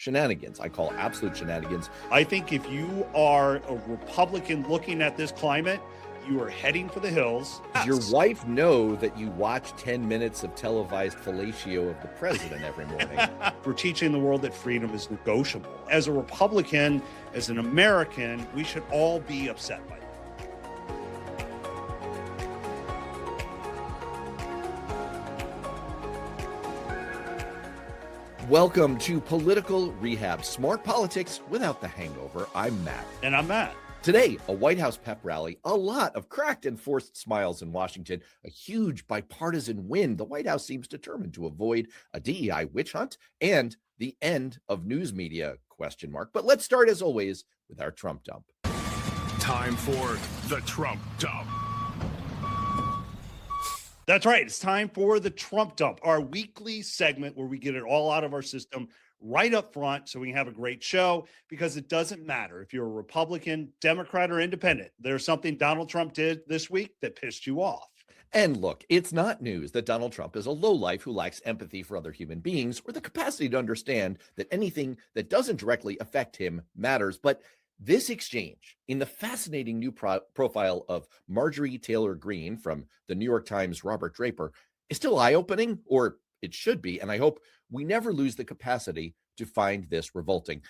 shenanigans. I call absolute shenanigans. I think if you are a Republican looking at this climate, you are heading for the hills. Does your wife know that you watch 10 minutes of televised fellatio of the president every morning? We're teaching the world that freedom is negotiable. As a Republican, as an American, we should all be upset by that. Welcome to Political Rehab, smart politics without the hangover. I'm Matt. And I'm Matt. Today, a White House pep rally, a lot of cracked and forced smiles in Washington, a huge bipartisan win. The White House seems determined to avoid a DEI witch hunt and the end of news media, ? But let's start, as always, with our Trump dump. Time for the Trump dump. That's right. It's time for the Trump dump, our weekly segment where we get it all out of our system right up front so we can have a great show, because it doesn't matter if you're a Republican, Democrat, or independent. There's something Donald Trump did this week that pissed you off. And look, it's not news that Donald Trump is a lowlife who lacks empathy for other human beings or the capacity to understand that anything that doesn't directly affect him matters. But this exchange in the fascinating new profile of Marjorie Taylor Greene from the New York Times' Robert Draper is still eye-opening, or it should be, and I hope we never lose the capacity to find this revolting.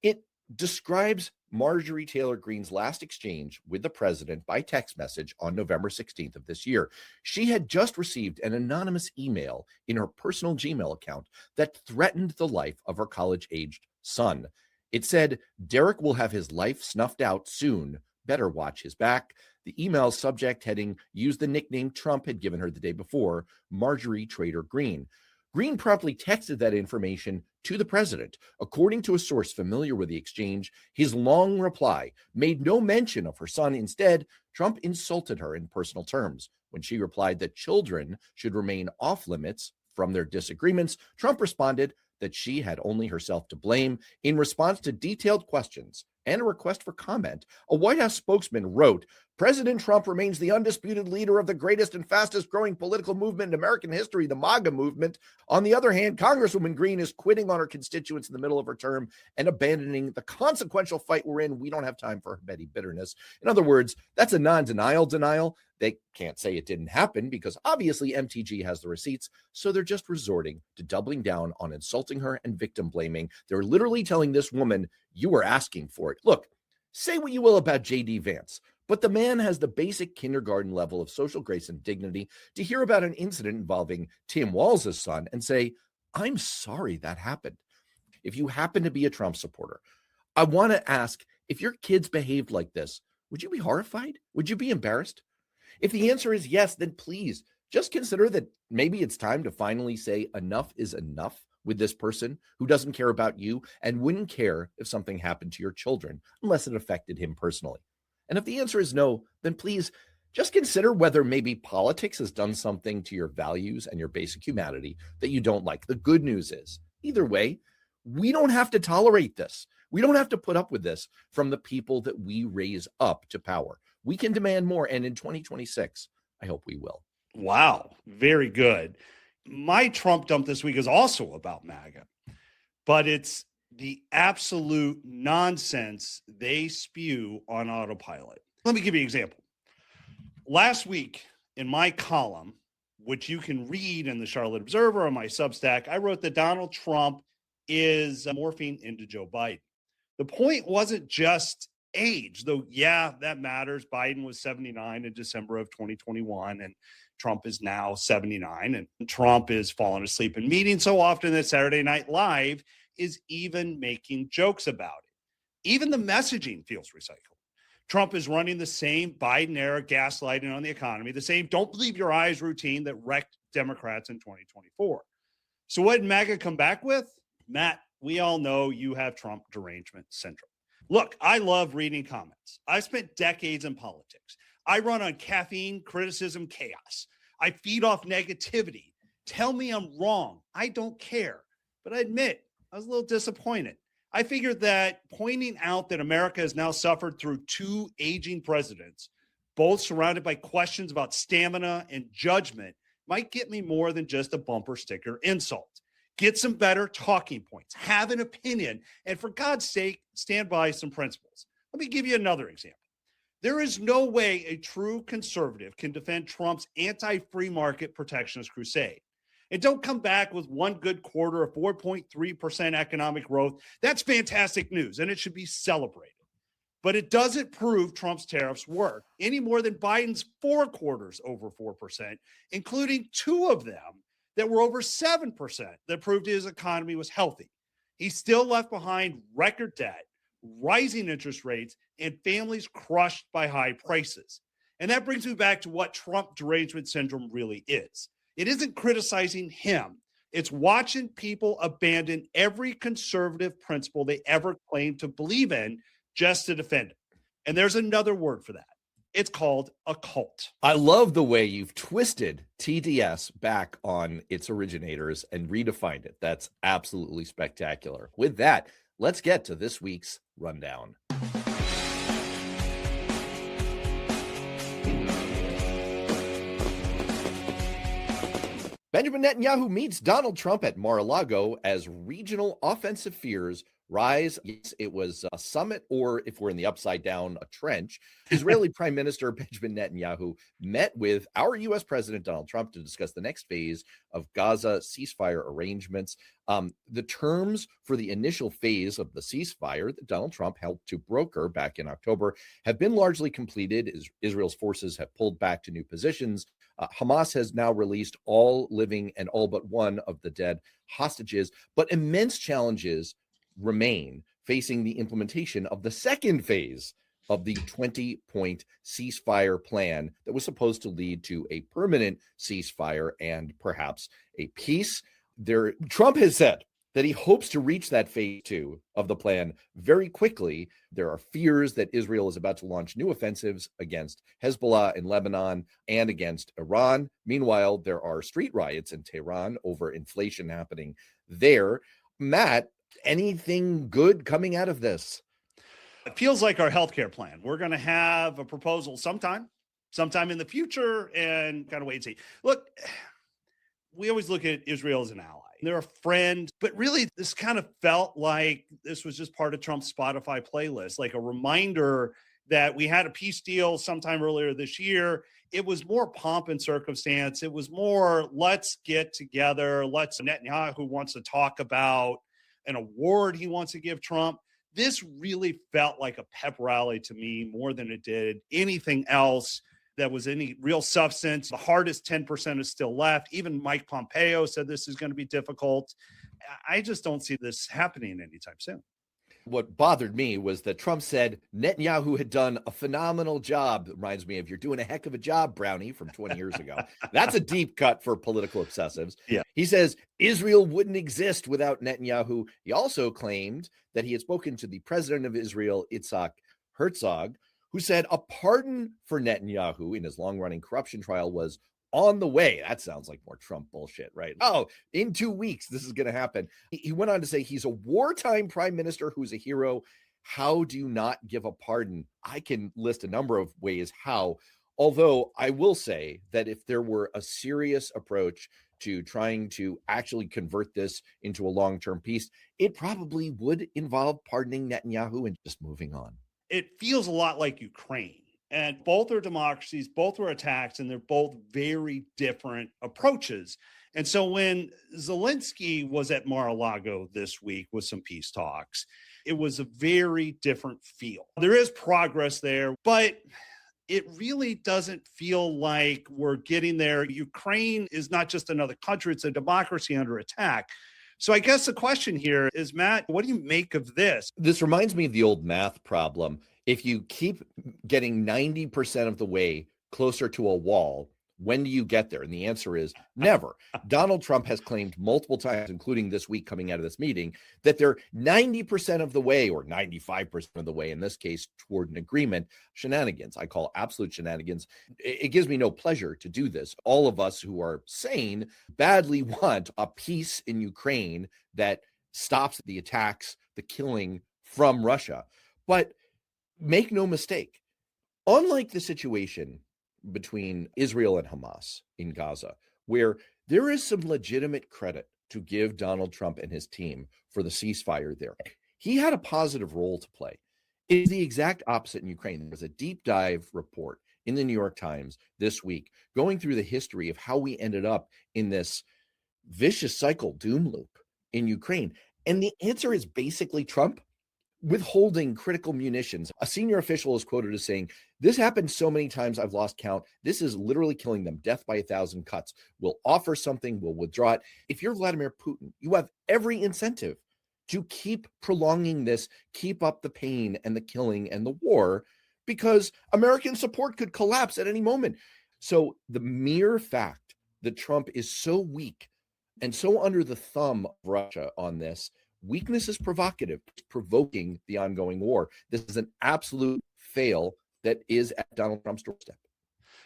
It describes Marjorie Taylor Greene's last exchange with the president by text message on November 16th of this year. She had just received an anonymous email in her personal Gmail account that threatened the life of her college-aged son. It said, "Derek will have his life snuffed out soon. Better watch his back." The email's subject heading used the nickname Trump had given her the day before, Marjorie Taylor Greene. Greene promptly texted that information to the president. According to a source familiar with the exchange, his long reply made no mention of her son. Instead, Trump insulted her in personal terms. When she replied that children should remain off limits from their disagreements, Trump responded that she had only herself to blame. In response to detailed questions and a request for comment, a White House spokesman wrote, "President Trump remains the undisputed leader of the greatest and fastest growing political movement in American history, the MAGA movement. On the other hand, Congresswoman Greene is quitting on her constituents in the middle of her term and abandoning the consequential fight we're in. We don't have time for her petty bitterness." In other words, that's a non-denial denial. They can't say it didn't happen because obviously MTG has the receipts, so they're just resorting to doubling down on insulting her and victim blaming. They're literally telling this woman, "You were asking for it." Look, say what you will about J.D. Vance, but the man has the basic kindergarten level of social grace and dignity to hear about an incident involving Tim Walz's son and say, "I'm sorry that happened." If you happen to be a Trump supporter, I want to ask, if your kids behaved like this, would you be horrified? Would you be embarrassed? If the answer is yes, then please just consider that maybe it's time to finally say enough is enough with this person who doesn't care about you and wouldn't care if something happened to your children unless it affected him personally. And if the answer is no, then please just consider whether maybe politics has done something to your values and your basic humanity that you don't like. The good news is, either way, we don't have to tolerate this. We don't have to put up with this from the people that we raise up to power. We can demand more, and in 2026, I hope we will. Wow, very good. My Trump dump this week is also about MAGA, but it's the absolute nonsense they spew on autopilot. Let me give you an example. Last week in my column, which you can read in the Charlotte Observer on my Substack, I wrote that Donald Trump is morphing into Joe Biden. The point wasn't just age, though, yeah, that matters. Biden was 79 in December of 2021, and Trump is now 79, and Trump is falling asleep in meetings so often that Saturday Night Live is even making jokes about it. Even the messaging feels recycled. Trump is running the same Biden-era gaslighting on the economy, the same "don't believe your eyes" routine that wrecked Democrats in 2024. So what did MAGA come back with? Matt, we all know you have Trump derangement syndrome. Look, I love reading comments. I spent decades in politics. I run on caffeine, criticism, chaos. I feed off negativity. Tell me I'm wrong. I don't care. But I admit, I was a little disappointed. I figured that pointing out that America has now suffered through two aging presidents, both surrounded by questions about stamina and judgment, might get me more than just a bumper sticker insult. Get some better talking points, have an opinion, and for God's sake, stand by some principles. Let me give you another example. There is no way a true conservative can defend Trump's anti-free market protectionist crusade. And don't come back with one good quarter of 4.3% economic growth. That's fantastic news, and it should be celebrated. But it doesn't prove Trump's tariffs work any more than Biden's 4 quarters over 4%, including 2 of them that were over 7% that proved his economy was healthy. He still left behind record debt, rising interest rates, and families crushed by high prices. And that brings me back to what Trump derangement syndrome really is. It isn't criticizing him. It's watching people abandon every conservative principle they ever claimed to believe in just to defend it. And there's another word for that. It's called a cult. I love the way you've twisted TDS back on its originators and redefined it. That's absolutely spectacular. With that, let's get to this week's rundown. Benjamin Netanyahu meets Donald Trump at Mar-a-Lago as regional offensive fears rise. Yes, it was a summit, or if we're in the upside down, a trench. Israeli Prime Minister Benjamin Netanyahu met with our U.S. President Donald Trump to discuss the next phase of Gaza ceasefire arrangements. The terms for the initial phase of the ceasefire that Donald Trump helped to broker back in October have been largely completed. Israel's forces have pulled back to new positions. Hamas has now released all living and all but one of the dead hostages, but immense challenges remain facing the implementation of the second phase of the 20-point ceasefire plan that was supposed to lead to a permanent ceasefire and perhaps a peace. Trump has said that he hopes to reach that phase 2 of the plan very quickly. There are fears that Israel is about to launch new offensives against Hezbollah in Lebanon and against Iran. Meanwhile, there are street riots in Tehran over inflation happening there. Matt, anything good coming out of this? It feels like our healthcare plan. We're going to have a proposal sometime in the future, and kind of wait and see. Look, we always look at Israel as an ally. They're a friend, but really this kind of felt like this was just part of Trump's Spotify playlist, like a reminder that we had a peace deal sometime earlier this year. It was more pomp and circumstance. It was more, let's get together. Netanyahu wants to talk about an award he wants to give Trump. This really felt like a pep rally to me more than it did anything else that was any real substance. The hardest 10% is still left. Even Mike Pompeo said this is going to be difficult. I just don't see this happening anytime soon. What bothered me was that Trump said Netanyahu had done a phenomenal job. It reminds me of "You're doing a heck of a job, Brownie" from 20 years ago. That's a deep cut for political obsessives. Yeah. He says Israel wouldn't exist without Netanyahu. He also claimed that he had spoken to the president of Israel, Yitzhak Herzog, who said a pardon for Netanyahu in his long-running corruption trial was on the way. That sounds like more Trump bullshit, right? Oh, in 2 weeks, this is going to happen. He went on to say he's a wartime prime minister who's a hero. How do you not give a pardon? I can list a number of ways how, although I will say that if there were a serious approach to trying to actually convert this into a long-term peace, it probably would involve pardoning Netanyahu and just moving on. It feels a lot like Ukraine. And both are democracies, both were attacked, and they're both very different approaches. And so when Zelensky was at Mar-a-Lago this week with some peace talks, it was a very different feel. There is progress there, but it really doesn't feel like we're getting there. Ukraine is not just another country, it's a democracy under attack. So I guess the question here is, Matt, what do you make of this? This reminds me of the old math problem. If you keep getting 90% of the way closer to a wall, when do you get there? And the answer is never. Donald Trump has claimed multiple times, including this week coming out of this meeting, that they're 90% of the way, or 95% of the way in this case, toward an agreement. Shenanigans. I call absolute shenanigans. It gives me no pleasure to do this. All of us who are sane badly want a peace in Ukraine that stops the attacks, the killing from Russia. But make no mistake, unlike the situation between Israel and Hamas in Gaza, where there is some legitimate credit to give Donald Trump and his team for the ceasefire there. He had a positive role to play. It's the exact opposite in Ukraine. There was a deep dive report in the New York Times this week going through the history of how we ended up in this vicious cycle doom loop in Ukraine. And the answer is basically Trump withholding critical munitions. A senior official is quoted as saying, "This happened so many times I've lost count. This is literally killing them. Death by 1,000 cuts. We'll offer something, we'll withdraw it." If you're Vladimir Putin, you have every incentive to keep prolonging this, keep up the pain and the killing and the war, because American support could collapse at any moment. So the mere fact that Trump is so weak and so under the thumb of Russia on this, weakness is provocative, provoking the ongoing war. This is an absolute fail that is at Donald Trump's doorstep.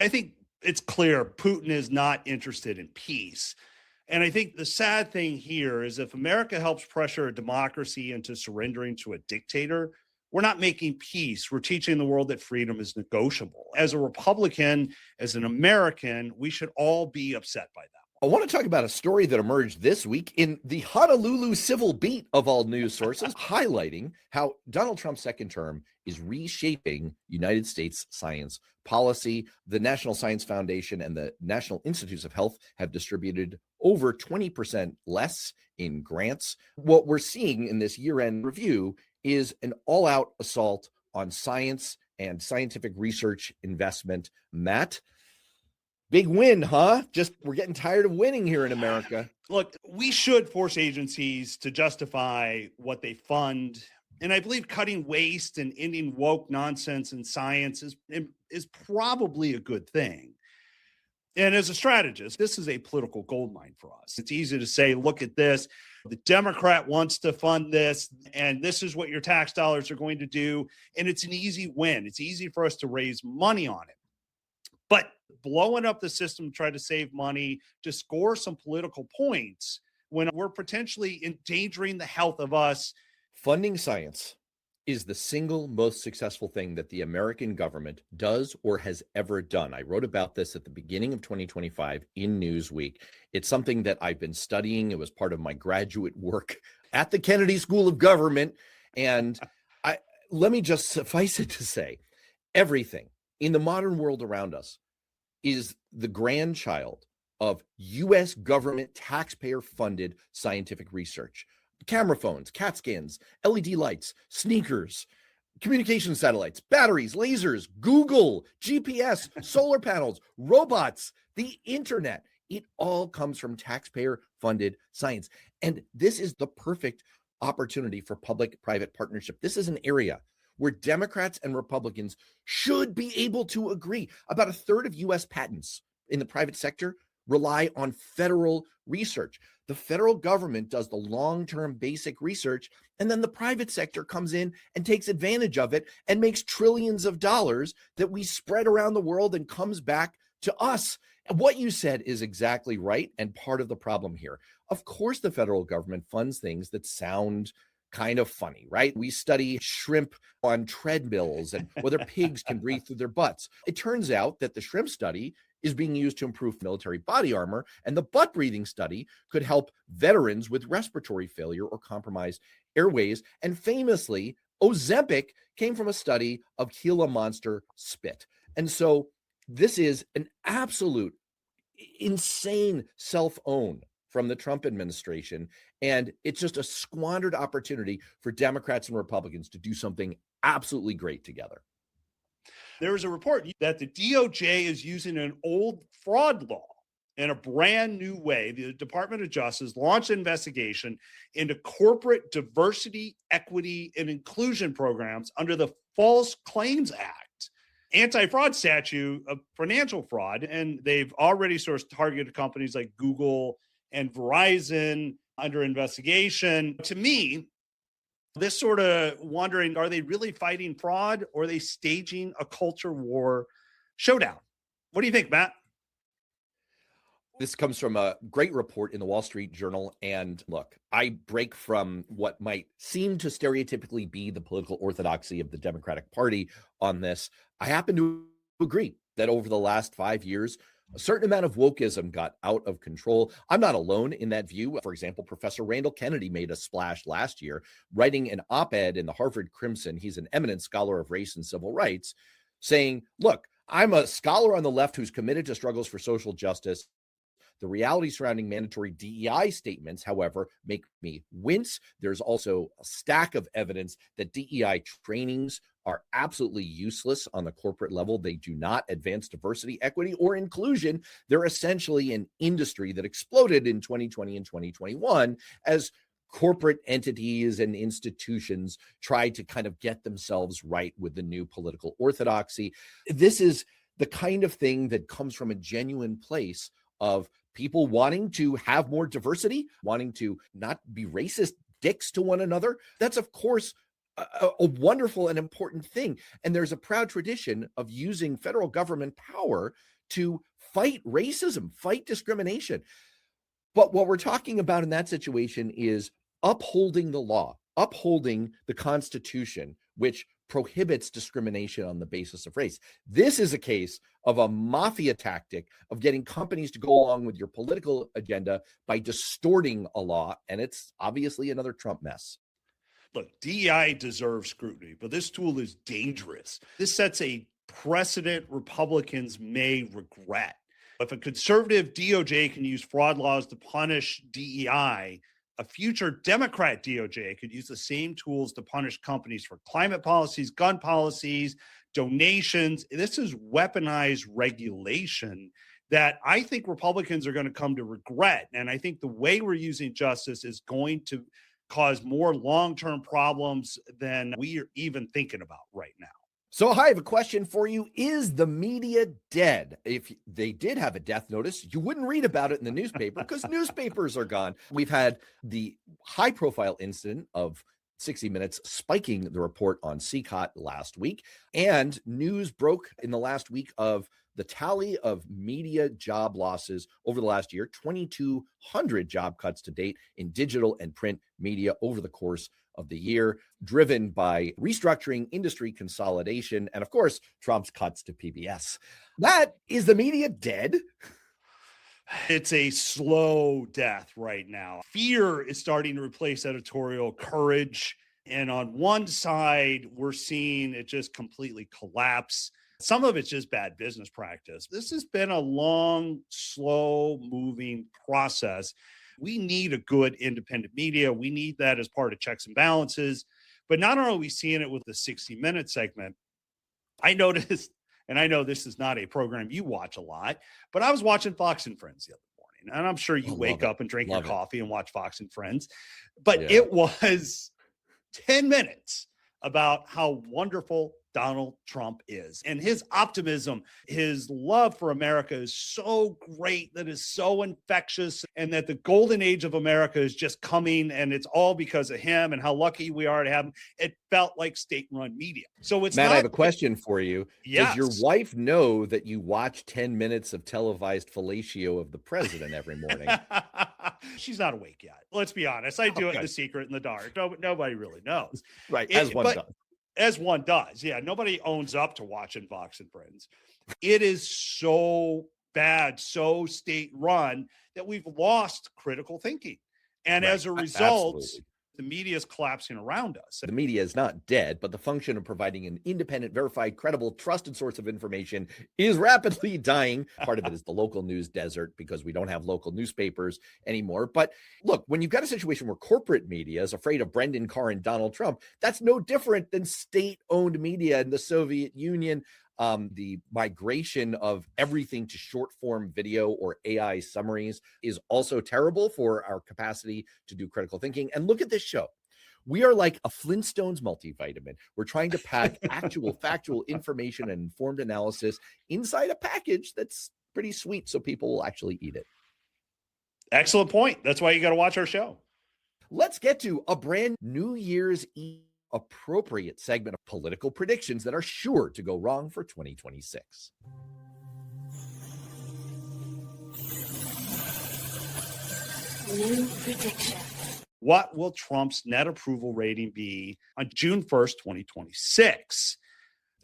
I think it's clear Putin is not interested in peace. And I think the sad thing here is if America helps pressure a democracy into surrendering to a dictator, we're not making peace. We're teaching the world that freedom is negotiable. As a Republican, as an American, we should all be upset by that. I want to talk about a story that emerged this week in the Honolulu Civil Beat of all news sources, highlighting how Donald Trump's second term is reshaping United States science policy. The National Science Foundation and the National Institutes of Health have distributed over 20% less in grants. What we're seeing in this year-end review is an all-out assault on science and scientific research investment. Matt, big win, huh? Just we're getting tired of winning here in America. Look, we should force agencies to justify what they fund. And I believe cutting waste and ending woke nonsense in science is probably a good thing. And as a strategist, this is a political goldmine for us. It's easy to say, look at this. The Democrat wants to fund this, and this is what your tax dollars are going to do. And it's an easy win. It's easy for us to raise money on it. But blowing up the system to try to save money, to score some political points when we're potentially endangering the health of us. Funding science is the single most successful thing that the American government does or has ever done. I wrote about this at the beginning of 2025 in Newsweek. It's something that I've been studying. It was part of my graduate work at the Kennedy School of Government. And let me just suffice it to say, everything in the modern world around us is the grandchild of U.S. government taxpayer-funded scientific research. Camera phones, CAT scans, LED lights, sneakers, communication satellites, batteries, lasers, Google, GPS, solar panels, robots, the internet. It all comes from taxpayer-funded science. And this is the perfect opportunity for public-private partnership. This is an area where Democrats and Republicans should be able to agree. About a third of U.S. patents in the private sector rely on federal research. The federal government does the long-term basic research, and then the private sector comes in and takes advantage of it and makes trillions of dollars that we spread around the world and comes back to us. And what you said is exactly right and part of the problem here. Of course, the federal government funds things that sound kind of funny, right? We study shrimp on treadmills and whether pigs can breathe through their butts. It turns out that the shrimp study is being used to improve military body armor, and the butt breathing study could help veterans with respiratory failure or compromised airways. And famously, Ozempic came from a study of Gila monster spit. And so this is an absolute insane self-own from the Trump administration. And it's just a squandered opportunity for Democrats and Republicans to do something absolutely great together. There was a report that the DOJ is using an old fraud law in a brand new way. The Department of Justice launched an investigation into corporate diversity, equity, and inclusion programs under the False Claims Act, anti-fraud statute of financial fraud. And they've already sort of targeted companies like Google and Verizon under investigation. To me, this sort of wondering, are they really fighting fraud or are they staging a culture war showdown? What do you think, Matt? This comes from a great report in the Wall Street Journal. And look, I break from what might seem to stereotypically be the political orthodoxy of the Democratic Party on this. I happen to agree that over the last 5 years, A certain amount of wokeism got out of control. I'm not alone in that view. For example, Professor Randall Kennedy made a splash last year, writing an op-ed in the Harvard Crimson. He's an eminent scholar of race and civil rights, saying, look, I'm a scholar on the left who's committed to struggles for social justice. The reality surrounding mandatory DEI statements, however, make me wince. There's also a stack of evidence that DEI trainings are absolutely useless on the corporate level. They do not advance diversity, equity, or inclusion. They're essentially an industry that exploded in 2020 and 2021 as corporate entities and institutions tried to kind of get themselves right with the new political orthodoxy. This is the kind of thing that comes from a genuine place of people wanting to have more diversity, wanting to not be racist dicks to one another. That's, of course, a wonderful and important thing. And there's a proud tradition of using federal government power to fight racism, fight discrimination. But what we're talking about in that situation is upholding the law, upholding the Constitution, which prohibits discrimination on the basis of race. This is a case of a mafia tactic of getting companies to go along with your political agenda by distorting a law. And it's obviously another Trump mess. Look, DEI deserves scrutiny, but this tool is dangerous. This sets a precedent Republicans may regret. If a conservative DOJ can use fraud laws to punish DEI, a future Democrat DOJ could use the same tools to punish companies for climate policies, gun policies, donations. This is weaponized regulation that I think Republicans are going to come to regret. And I think the way we're using justice is going to cause more long-term problems than we are even thinking about right now. So I have a question for you. Is the media dead? If they did have a death notice, you wouldn't read about it in the newspaper because newspapers are gone. We've had the high-profile incident of 60 Minutes spiking the report on CCOT last week, and news broke in the last week of the tally of media job losses over the last year, 2,200 job cuts to date in digital and print media over the course of the year, driven by restructuring, industry consolidation, and of course, Trump's cuts to PBS. That is the media dead? It's a slow death right now. Fear is starting to replace editorial courage. And on one side, we're seeing it just completely collapse. Some of it's just bad business practice. This has been a long, slow moving process. We need a good independent media. We need that as part of checks and balances. But not only are we seeing it with the 60 Minute segment, I noticed, and I know this is not a program you watch a lot, but I was watching Fox and Friends the other morning. And I'm sure you wake up and drink your coffee and watch Fox and Friends. But it was 10 minutes about how wonderful Donald Trump is. And his optimism, his love for America is so great, that is so infectious, and that the golden age of America is just coming, and it's all because of him and how lucky we are to have him. It felt like state-run media. So it's Matt, not, I have a question for you. Yes. Does your wife know that you watch 10 minutes of televised fellatio of the president every morning? She's not awake yet. Let's be honest. I do it in the secret, in the dark. Nobody really knows. Right, as one does. As one does. Yeah, nobody owns up to watching Fox and Friends. It is so bad, so state-run, that we've lost critical thinking. And as a result, the media is collapsing around us. The media is not dead, but the function of providing an independent, verified, credible, trusted source of information is rapidly dying. Part of it is the local news desert because we don't have local newspapers anymore. But look, when you've got a situation where corporate media is afraid of Brendan Carr and Donald Trump, that's no different than state-owned media in the Soviet Union. The migration of everything to short form video or AI summaries is also terrible for our capacity to do critical thinking. And look at this show. We are like a Flintstones multivitamin. We're trying to pack actual factual information and informed analysis inside a package that's pretty sweet so people will actually eat it. Excellent point. That's why you got to watch our show. Let's get to a brand New Year's Eve appropriate segment of political predictions that are sure to go wrong for 2026. New prediction. What will Trump's net approval rating be on June 1st, 2026?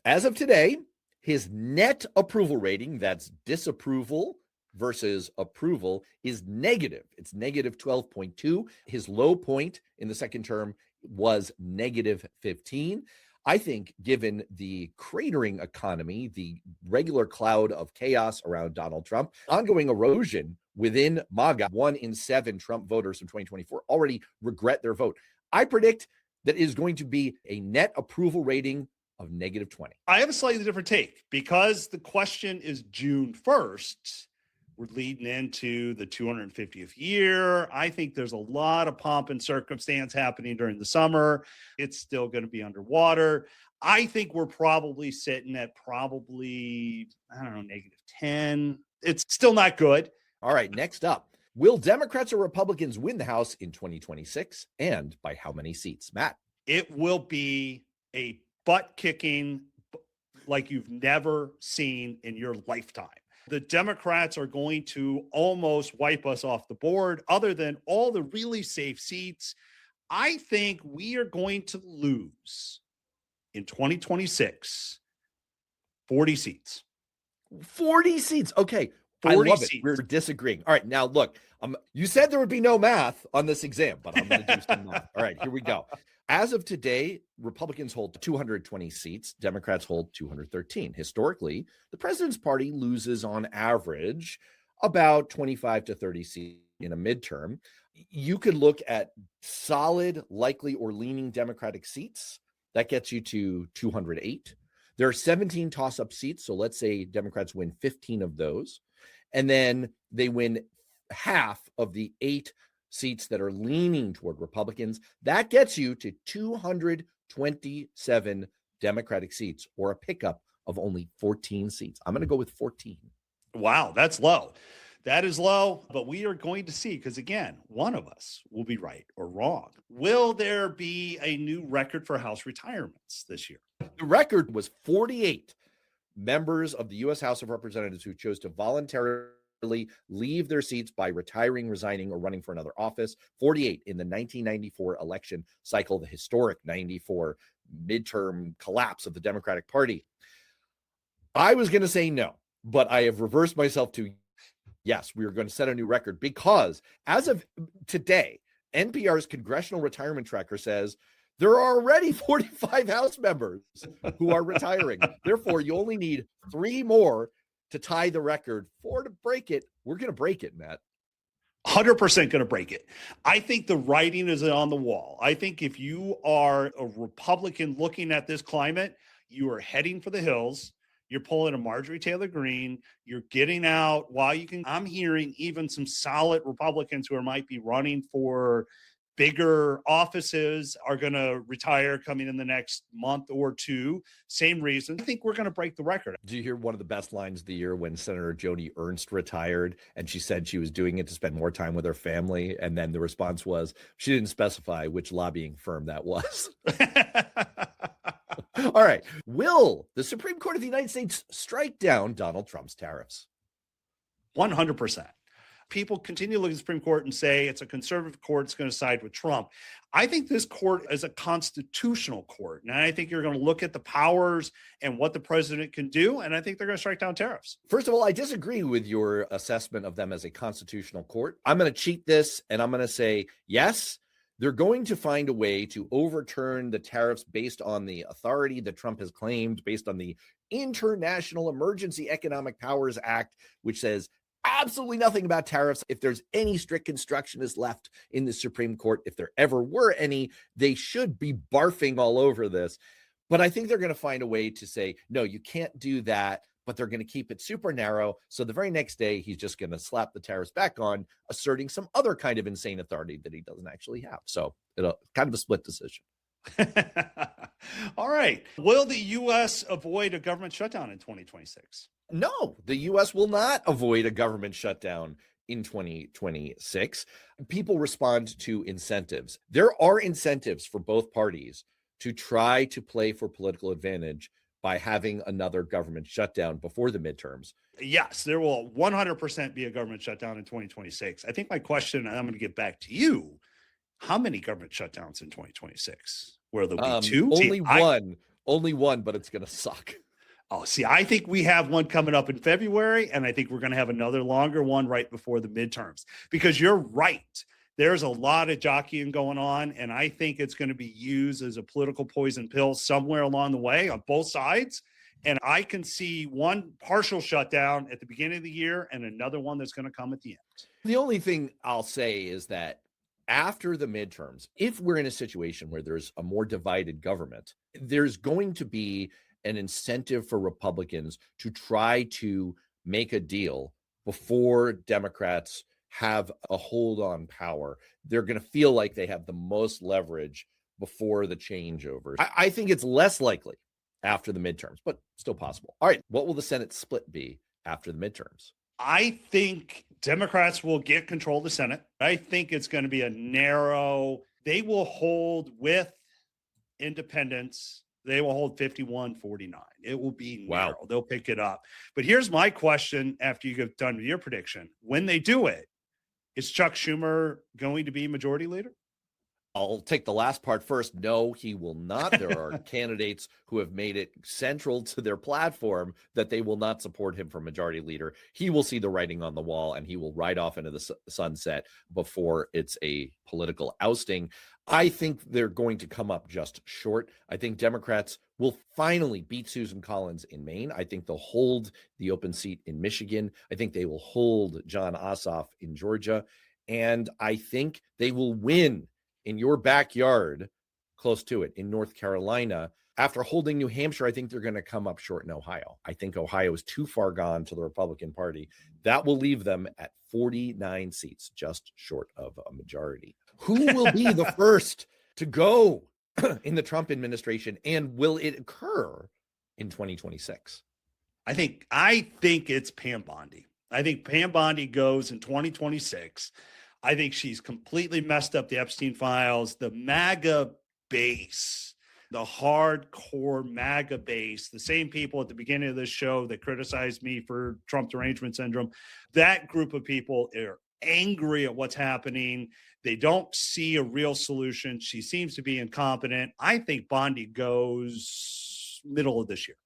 As of today, his net approval rating, that's disapproval versus approval is negative. It's negative 12.2. His low point in the second term was negative 15. I think given the cratering economy, the regular cloud of chaos around Donald Trump, ongoing erosion within MAGA, 1 in 7 Trump voters from 2024 already regret their vote. I predict that is going to be a net approval rating of negative 20. I have a slightly different take because the question is June 1st. We're leading into the 250th year. I think there's a lot of pomp and circumstance happening during the summer. It's still going to be underwater. I think we're probably sitting at negative 10. It's still not good. All right, next up. Will Democrats or Republicans win the House in 2026, and by how many seats? Matt? It will be a butt kicking like you've never seen in your lifetime. The Democrats are going to almost wipe us off the board, other than all the really safe seats. I think we are going to lose in 2026 40 seats. 40 seats. Okay. 40 I love seats. it. We're disagreeing. All right. Now, look, you said there would be no math on this exam, but I'm going to do some math. All right. Here we go. As of today, Republicans hold 220 seats. Democrats hold 213. Historically, the president's party loses on average about 25 to 30 seats in a midterm. You could look at solid, likely, or leaning Democratic seats. That gets you to 208. There are 17 toss-up seats. So let's say Democrats win 15 of those. And then they win half of the 8 seats that are leaning toward Republicans. That gets you to 227 Democratic seats, or a pickup of only 14 seats. I'm going to go with 14. Wow, that's low. That is low, but we are going to see, because again, one of us will be right or wrong. Will there be a new record for House retirements this year? The record was 48 members of the U.S. House of Representatives who chose to voluntarily leave their seats by retiring, resigning, or running for another office. 48 in the 1994 election cycle, the historic 94 midterm collapse of the Democratic Party. I was going to say no, but I have reversed myself to yes, we are going to set a new record, because as of today, NPR's Congressional Retirement Tracker says there are already 45 House members who are retiring. Therefore, you only need 3 more to tie the record. 4 to break it. We're going to break it, Matt. 100% going to break it. I think the writing is on the wall. I think if you are a Republican looking at this climate, you are heading for the hills. You're pulling a Marjorie Taylor Greene. You're getting out while you can. I'm hearing even some solid Republicans who might be running for bigger offices are going to retire coming in the next month or two. Same reason. I think we're going to break the record. Do you hear one of the best lines of the year when Senator Joni Ernst retired and she said she was doing it to spend more time with her family? And then the response was she didn't specify which lobbying firm that was. All right. Will the Supreme Court of the United States strike down Donald Trump's tariffs? 100%. People continue to look at the Supreme Court and say it's a conservative court, it's going to side with Trump. I think this court is a constitutional court. And I think you're going to look at the powers and what the president can do. And I think they're going to strike down tariffs. First of all, I disagree with your assessment of them as a constitutional court. I'm going to cheat this and I'm going to say, yes, they're going to find a way to overturn the tariffs based on the authority that Trump has claimed, based on the International Emergency Economic Powers Act, which says absolutely nothing about tariffs. If there's any strict constructionist left in the Supreme Court, if there ever were any, they should be barfing all over this. But I think they're going to find a way to say, no, you can't do that, but they're going to keep it super narrow. So the very next day, he's just going to slap the tariffs back on, asserting some other kind of insane authority that he doesn't actually have. So it'll kind of a split decision. All right. Will the U.S. avoid a government shutdown in 2026? No, the U.S. will not avoid a government shutdown in 2026. People respond to incentives. There are incentives for both parties to try to play for political advantage by having another government shutdown before the midterms. Yes, there will 100% be a government shutdown in 2026. I think my question, and I'm going to get back to you, how many government shutdowns in 2026? Will there be 2? Only one, but it's going to suck. Oh, see, I think we have one coming up in February, and I think we're going to have another longer one right before the midterms, because you're right. There's a lot of jockeying going on, and I think it's going to be used as a political poison pill somewhere along the way on both sides. And I can see one partial shutdown at the beginning of the year and another one that's going to come at the end. The only thing I'll say is that after the midterms, if we're in a situation where there's a more divided government, there's going to be an incentive for Republicans to try to make a deal before Democrats have a hold on power. They're going to feel like they have the most leverage before the changeovers. I think it's less likely after the midterms, but still possible. All right, what will the Senate split be after the midterms? I think Democrats will get control of the Senate. I think it's going to be a narrow, they will hold with independents. They will hold 51-49. It will be narrow. Wow. They'll pick it up. But here's my question after you get done with your prediction. When they do it, is Chuck Schumer going to be majority leader? I'll take the last part first. No, he will not. There are candidates who have made it central to their platform that they will not support him for majority leader. He will see the writing on the wall, and he will ride off into the sunset before it's a political ousting. I think they're going to come up just short. I think Democrats will finally beat Susan Collins in Maine. I think they'll hold the open seat in Michigan. I think they will hold John Ossoff in Georgia. And I think they will win in your backyard, close to it, in North Carolina. After holding New Hampshire, I think they're going to come up short in Ohio. I think Ohio is too far gone to the Republican Party. That will leave them at 49 seats, just short of a majority. Who will be the first to go in the Trump administration, and will it occur in 2026? I think it's Pam Bondi. I think Pam Bondi goes in 2026. I think she's completely messed up the Epstein files. The MAGA base, the hardcore MAGA base, the same people at the beginning of this show that criticized me for Trump derangement syndrome, that group of people are angry at what's happening. They don't see a real solution. She seems to be incompetent. I think Bondi goes middle of this year.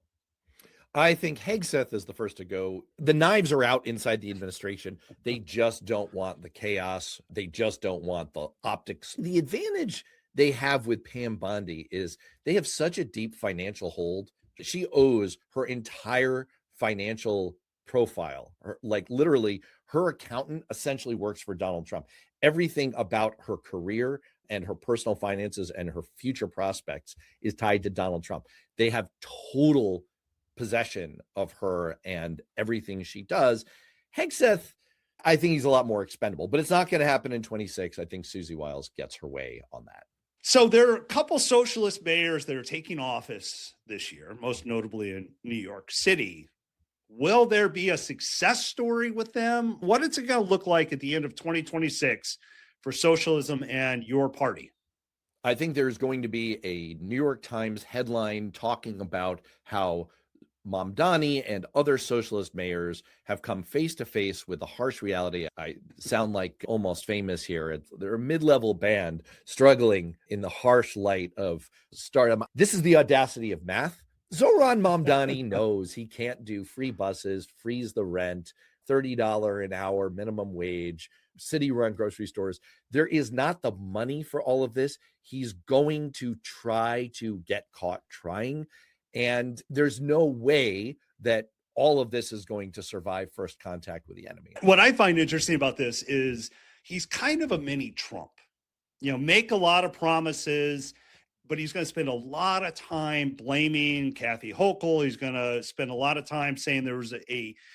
I think Hegseth is the first to go. The knives are out inside the administration. They just don't want the chaos. They just don't want the optics. The advantage they have with Pam Bondi is they have such a deep financial hold. She owes her entire financial profile. Like literally, her accountant essentially works for Donald Trump. Everything about her career and her personal finances and her future prospects is tied to Donald Trump. They have total possession of her and everything she does. Hegseth, I think he's a lot more expendable, but it's not going to happen in 26. I think Susie Wiles gets her way on that. So there are a couple socialist mayors that are taking office this year, most notably in New York City. Will there be a success story with them? What is it going to look like at the end of 2026 for socialism and your party? I think there's going to be a New York Times headline talking about how Mamdani and other socialist mayors have come face to face with the harsh reality. I sound like Almost Famous here. They're a mid-level band struggling in the harsh light of stardom. This is the audacity of math. Zohran Mamdani knows he can't do free buses, freeze the rent, $30 an hour minimum wage, city-run grocery stores. There is not the money for all of this. He's going to try to get caught trying. And there's no way that all of this is going to survive first contact with the enemy. What I find interesting about this is he's kind of a mini Trump. Make a lot of promises, but he's going to spend a lot of time blaming Kathy Hochul. He's going to spend a lot of time saying there was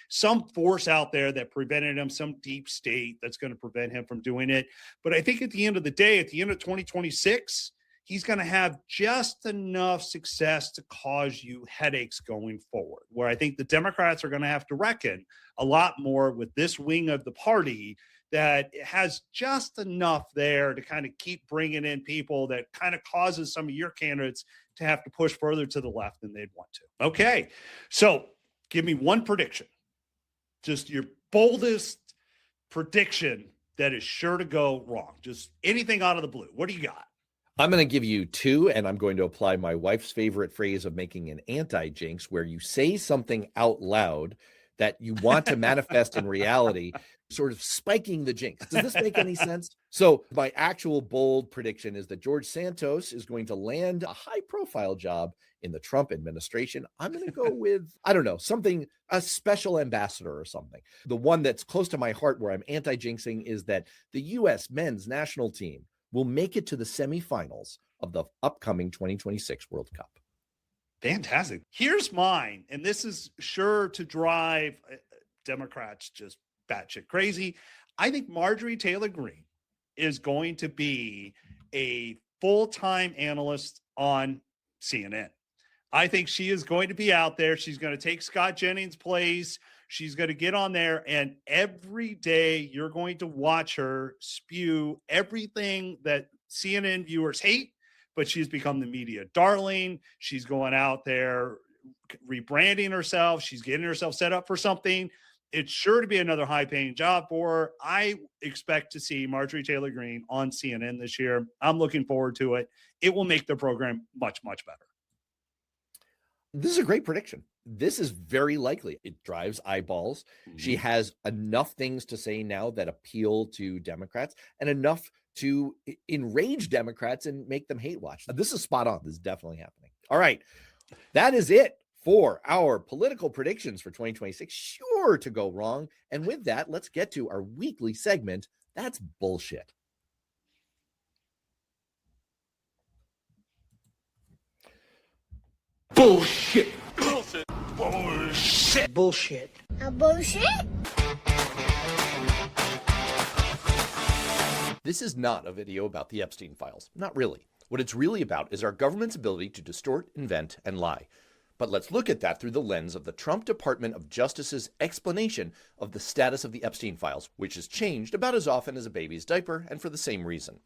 some force out there that prevented him, some deep state that's going to prevent him from doing it. But I think at the end of the day, at the end of 2026, he's going to have just enough success to cause you headaches going forward, where I think the Democrats are going to have to reckon a lot more with this wing of the party that has just enough there to kind of keep bringing in people that kind of causes some of your candidates to have to push further to the left than they'd want to. Okay, so give me one prediction, just your boldest prediction that is sure to go wrong, just anything out of the blue. What do you got? I'm going to give you two, and I'm going to apply my wife's favorite phrase of making an anti-jinx, where you say something out loud that you want to manifest in reality, sort of spiking the jinx. Does this make any sense? So my actual bold prediction is that George Santos is going to land a high-profile job in the Trump administration. I'm going to go with, I don't know, something, a special ambassador or something. The one that's close to my heart where I'm anti-jinxing is that the U.S. men's national team will make it to the semifinals of the upcoming 2026 World Cup. Fantastic. Here's mine, and this is sure to drive Democrats just batshit crazy. I think Marjorie Taylor Greene is going to be a full-time analyst on CNN. I think she is going to be out there. She's going to take Scott Jennings' place. She's going to get on there, and every day you're going to watch her spew everything that CNN viewers hate, but she's become the media darling. She's going out there rebranding herself. She's getting herself set up for something. It's sure to be another high-paying job for her. I expect to see Marjorie Taylor Greene on CNN this year. I'm looking forward to it. It will make the program much, much better. This is a great prediction. This is very likely. It drives eyeballs. She has enough things to say now that appeal to Democrats and enough to enrage Democrats and make them hate watch. This is spot on. This is definitely happening. All right. That is it for our political predictions for 2026. Sure to go wrong. And with that, let's get to our weekly segment. That's bullshit. Bullshit. Bullshit. Bullshit. Bullshit. A bullshit? This is not a video about the Epstein files. Not really. What it's really about is our government's ability to distort, invent, and lie. But let's look at that through the lens of the Trump Department of Justice's explanation of the status of the Epstein files, which has changed about as often as a baby's diaper and for the same reason.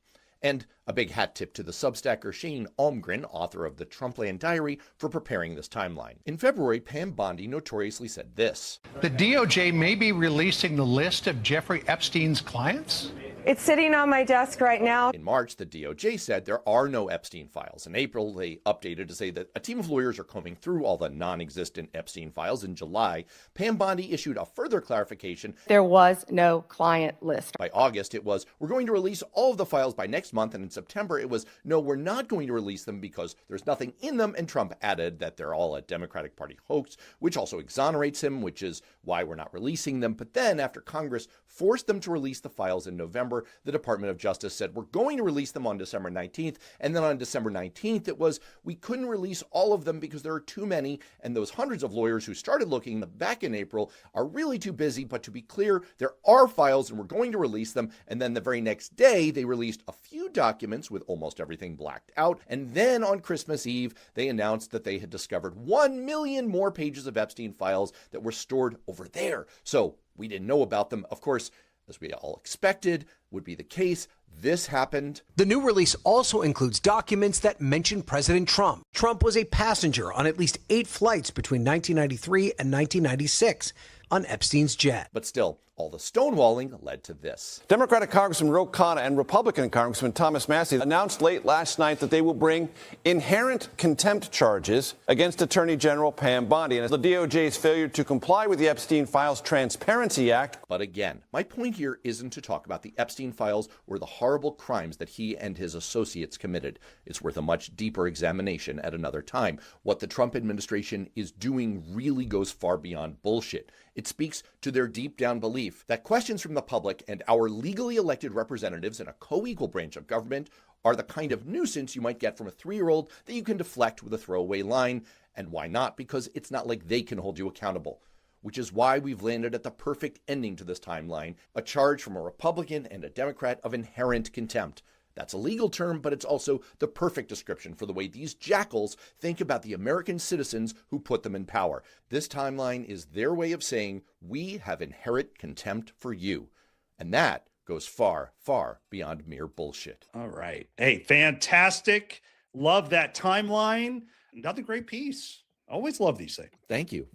And a big hat tip to the Substacker Shane Almgren, author of the Trumpland Diary, for preparing this timeline. In February, Pam Bondi notoriously said this: "The DOJ may be releasing the list of Jeffrey Epstein's clients." It's sitting on my desk right now. In March, the DOJ said there are no Epstein files. In April, they updated to say that a team of lawyers are combing through all the non-existent Epstein files. In July, Pam Bondi issued a further clarification. There was no client list. By August, it was, we're going to release all of the files by next month. And in September, it was, no, we're not going to release them because there's nothing in them. And Trump added that they're all a Democratic Party hoax, which also exonerates him, which is why we're not releasing them. But then after Congress forced them to release the files in November, the Department of Justice said, we're going to release them on December 19th. And then on December 19th, it was, we couldn't release all of them because there are too many. And those hundreds of lawyers who started looking back in April are really too busy. But to be clear, there are files and we're going to release them. And then the very next day, they released a few documents with almost everything blacked out. And then on Christmas Eve, they announced that they had discovered 1 million more pages of Epstein files that were stored over there. So we didn't know about them. Of course, as we all expected would be the case, this happened. The new release also includes documents that mention President Trump. Trump was a passenger on at least 8 flights between 1993 and 1996 on Epstein's jet. But still, all the stonewalling led to this. Democratic Congressman Ro Khanna and Republican Congressman Thomas Massie announced late last night that they will bring inherent contempt charges against Attorney General Pam Bondi and the DOJ's failure to comply with the Epstein Files Transparency Act. But again, my point here isn't to talk about the Epstein files or the horrible crimes that he and his associates committed. It's worth a much deeper examination at another time. What the Trump administration is doing really goes far beyond bullshit. It speaks to their deep down belief that questions from the public and our legally elected representatives in a co-equal branch of government are the kind of nuisance you might get from a 3-year-old that you can deflect with a throwaway line. And why not? Because it's not like they can hold you accountable. Which is why we've landed at the perfect ending to this timeline, a charge from a Republican and a Democrat of inherent contempt. That's a legal term, but it's also the perfect description for the way these jackals think about the American citizens who put them in power. This timeline is their way of saying, we have inherent contempt for you. And that goes far, far beyond mere bullshit. All right. Hey, fantastic. Love that timeline. Another great piece. Always love these things. Thank you.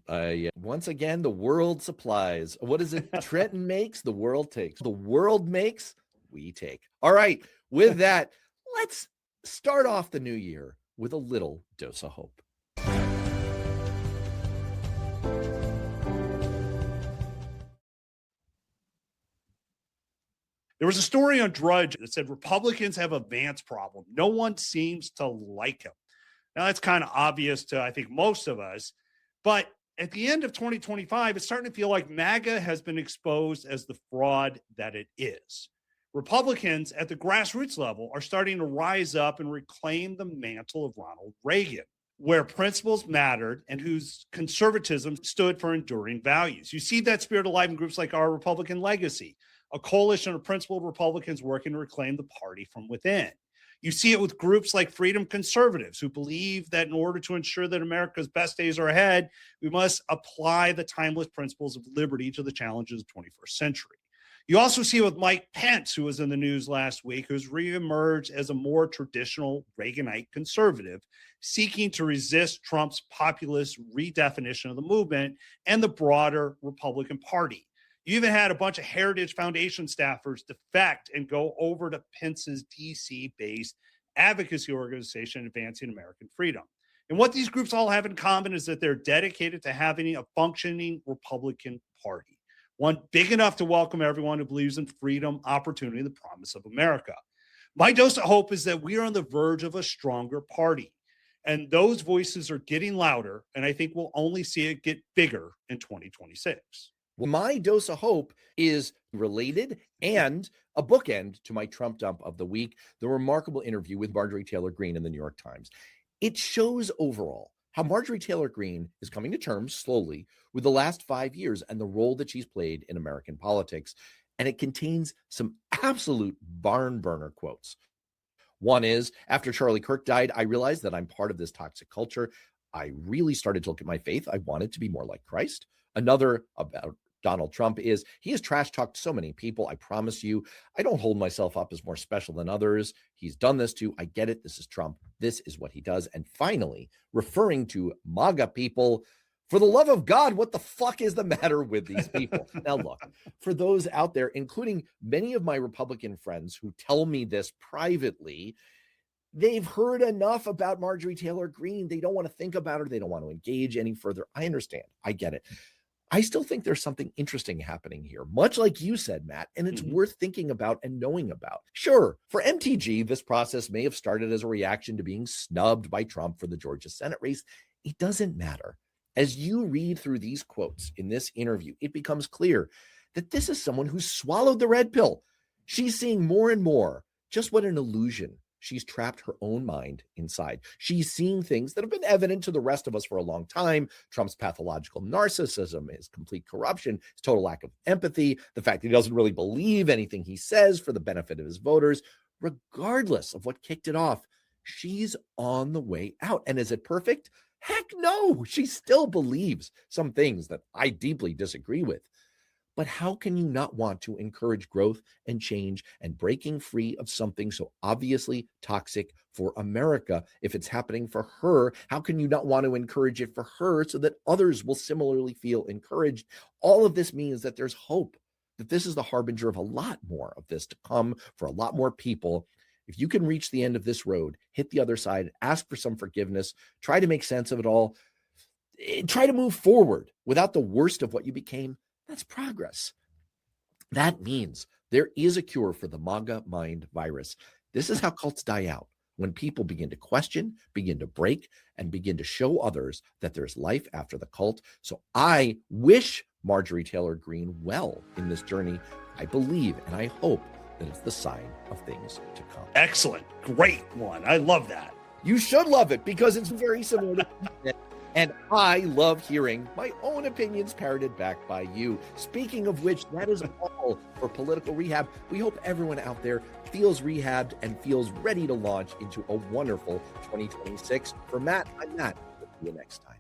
Once again, the world supplies. What is it? Trenton makes, the world takes. The world makes, we take. All right. With that, let's start off the new year with a little dose of hope. There was a story on Drudge that said Republicans have a Vance problem. No one seems to like him. Now, that's kind of obvious to, I think, most of us. But at the end of 2025, it's starting to feel like MAGA has been exposed as the fraud that it is. Republicans at the grassroots level are starting to rise up and reclaim the mantle of Ronald Reagan, where principles mattered and whose conservatism stood for enduring values. You see that spirit alive in groups like Our Republican Legacy, a coalition of principled Republicans working to reclaim the party from within. You see it with groups like Freedom Conservatives, who believe that in order to ensure that America's best days are ahead, we must apply the timeless principles of liberty to the challenges of the 21st century. You also see it with Mike Pence, who was in the news last week, who's reemerged as a more traditional Reaganite conservative, seeking to resist Trump's populist redefinition of the movement and the broader Republican Party. You even had a bunch of Heritage Foundation staffers defect and go over to Pence's DC-based advocacy organization advancing American freedom. And what these groups all have in common is that they're dedicated to having a functioning Republican Party, one big enough to welcome everyone who believes in freedom, opportunity, and the promise of America. My dose of hope is that we are on the verge of a stronger party, and those voices are getting louder, and I think we'll only see it get bigger in 2026. Well, my dose of hope is related and a bookend to my Trump dump of the week, the remarkable interview with Marjorie Taylor Greene in the New York Times. It shows overall how Marjorie Taylor Greene is coming to terms slowly with the last 5 years and the role that she's played in American politics. And it contains some absolute barn burner quotes. One is, after Charlie Kirk died, I realized that I'm part of this toxic culture. I really started to look at my faith. I wanted to be more like Christ. Another about Donald Trump is, he has trash talked so many people. I promise you, I don't hold myself up as more special than others. He's done this too. I get it. This is Trump. This is what he does. And finally, referring to MAGA people, for the love of God, what the fuck is the matter with these people? Now, look, for those out there, including many of my Republican friends who tell me this privately, they've heard enough about Marjorie Taylor Greene. They don't want to think about her. They don't want to engage any further. I understand. I get it. I still think there's something interesting happening here, much like you said, Matt, and it's worth thinking about and knowing about. Sure, for MTG, this process may have started as a reaction to being snubbed by Trump for the Georgia Senate race. It doesn't matter. As you read through these quotes in this interview, it becomes clear that this is someone who swallowed the red pill. She's seeing more and more just what an illusion. She's trapped her own mind inside. She's seeing things that have been evident to the rest of us for a long time. Trump's pathological narcissism, his complete corruption, his total lack of empathy, the fact that he doesn't really believe anything he says for the benefit of his voters. Regardless of what kicked it off, she's on the way out. And is it perfect? Heck no. She still believes some things that I deeply disagree with. But how can you not want to encourage growth and change and breaking free of something so obviously toxic for America? If it's happening for her, how can you not want to encourage it for her so that others will similarly feel encouraged? All of this means that there's hope, that this is the harbinger of a lot more of this to come for a lot more people. If you can reach the end of this road, hit the other side, ask for some forgiveness, try to make sense of it all, try to move forward without the worst of what you became, that's progress. That means there is a cure for the MAGA mind virus. This is how cults die out. When people begin to question, begin to break, and begin to show others that there's life after the cult. So I wish Marjorie Taylor Greene well in this journey. I believe and I hope that it's the sign of things to come. Excellent. Great one. I love that. You should love it because it's very similar to and I love hearing my own opinions parroted back by you. Speaking of which, that is all for Political Rehab. We hope everyone out there feels rehabbed and feels ready to launch into a wonderful 2026. For Matt, I'm Matt. See you next time.